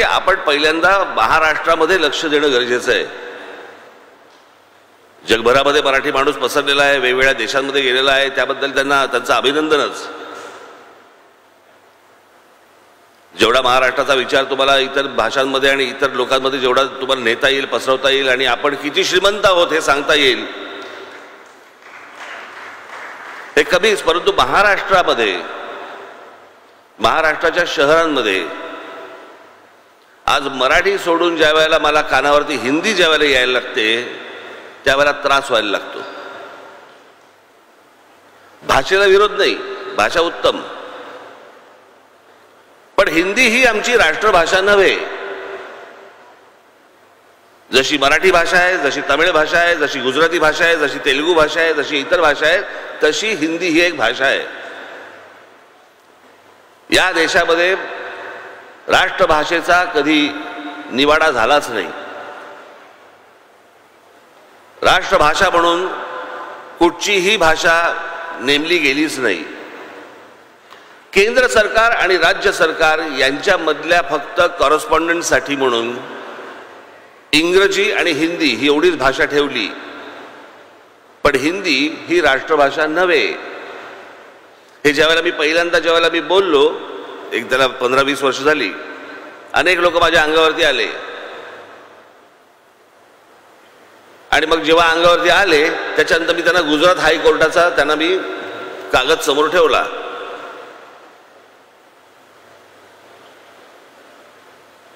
की आपण पहिल्यांदा महाराष्ट्रामध्ये लक्ष देणं गरजेचं आहे. जगभरामध्ये मराठी माणूस पसरलेला आहे, वेगवेगळ्या देशांमध्ये गेलेला आहे, त्याबद्दल त्यांचं अभिनंदनच. जेवढा महाराष्ट्राचा विचार तुम्हाला इतर भाषांमध्ये आणि इतर लोकांमध्ये जेवढा तुम्हाला नेता येईल, पसरवता येईल आणि आपण किती श्रीमंत आहोत हे सांगता येईल हे कमीच. परंतु महाराष्ट्रामध्ये, महाराष्ट्राच्या शहरांमध्ये आज मराठी सोडून ज्या वेळेला मला कानावरती हिंदी ज्या वेळेला यायला लागते त्यावेळेला त्रास व्हायला लागतो. भाषेला विरोध नाही, भाषा उत्तम, पण हिंदी ही आमची राष्ट्रभाषा नव्हे. जशी मराठी भाषा आहे, जशी तमिळ भाषा आहे, जशी गुजराती भाषा आहे, जशी तेलुगू भाषा आहे, जशी इतर भाषा आहे, तशी हिंदी ही एक भाषा आहे. या देशामध्ये राष्ट्रभाषेचा कधी निवाडा झालाच नाही. राष्ट्रभाषा म्हणून कुठचीही भाषा नेमली गेलीच नाही. केंद्र सरकार आणि राज्य सरकार यांच्यामधल्या फक्त कॉरेस्पॉन्डंटसाठी म्हणून इंग्रजी आणि हिंदी ही एवढीच भाषा ठेवली, पण हिंदी ही राष्ट्रभाषा नव्हे. हे ज्यावेळेला मी पहिल्यांदा बोललो, एक त्याला 15-20 वर्ष झाली, अनेक लोक माझ्या अंगावरती आले आणि मग जेव्हा अंगावरती आले त्याच्यानंतर मी त्यांना गुजरात हायकोर्टाचा त्यांना मी कागद समोर ठेवला.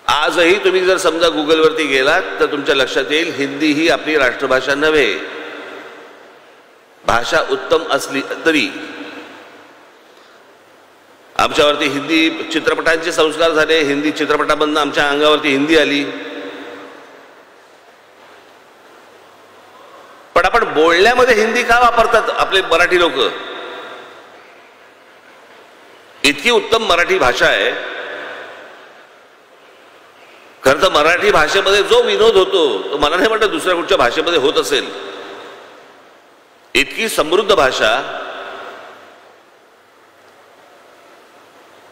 आजही तुम्ही जर समजा गुगलवरती गेलात तर तुमच्या लक्षात येईल हिंदी ही आपली राष्ट्रभाषा नव्हे. भाषा उत्तम असली तरी आमच्यावरती हिंदी चित्रपटांचे संस्कार झाले, हिंदी चित्रपटामधून आमच्या अंगावरती हिंदी आली, पण आपण बोलण्यामध्ये हिंदी का वापरतात आपले मराठी लोक? इतकी उत्तम मराठी भाषा आहे. खरं तर मराठी भाषेमध्ये जो विनोद होतो तो मला नाही वाटत दुसऱ्या कुठच्या भाषेमध्ये होत असेल. इतकी समृद्ध भाषा,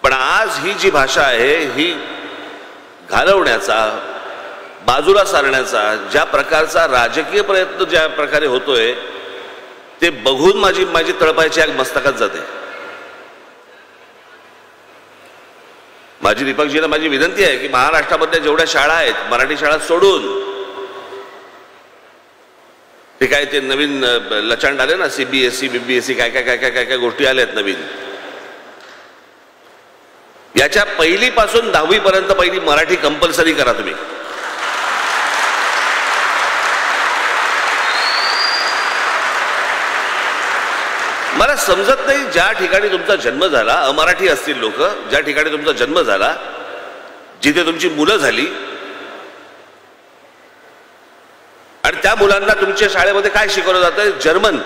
पण आज ही जी भाषा आहे ही घालवण्याचा, बाजूला सारण्याचा ज्या प्रकारचा राजकीय प्रयत्न ज्या प्रकारे होतोय ते बघून माझी तळपायची आग मस्तकात जाते. माझी दीपकजींना माझी विनंती आहे की महाराष्ट्रामधल्या जेवढ्या शाळा आहेत मराठी शाळा सोडून, ते काय ते नवीन लचांड आले ना, CBSE BBSE काय काय काय काय काय काय गोष्टी आल्यात नवीन, याच्या पहिलीपासून 10वी पर्यंत पहिली मराठी कंपल्सरी करा तुम्ही. मला समजत नाही ज्या ठिकाणी तुमचा जन्म झाला, अमराठी असतील लोक, ज्या ठिकाणी तुमचा जन्म झाला, जिथे तुमची मुलं झाली आणि त्या मुलांना तुमच्या शाळेमध्ये काय शिकवलं जातं? जर्मन.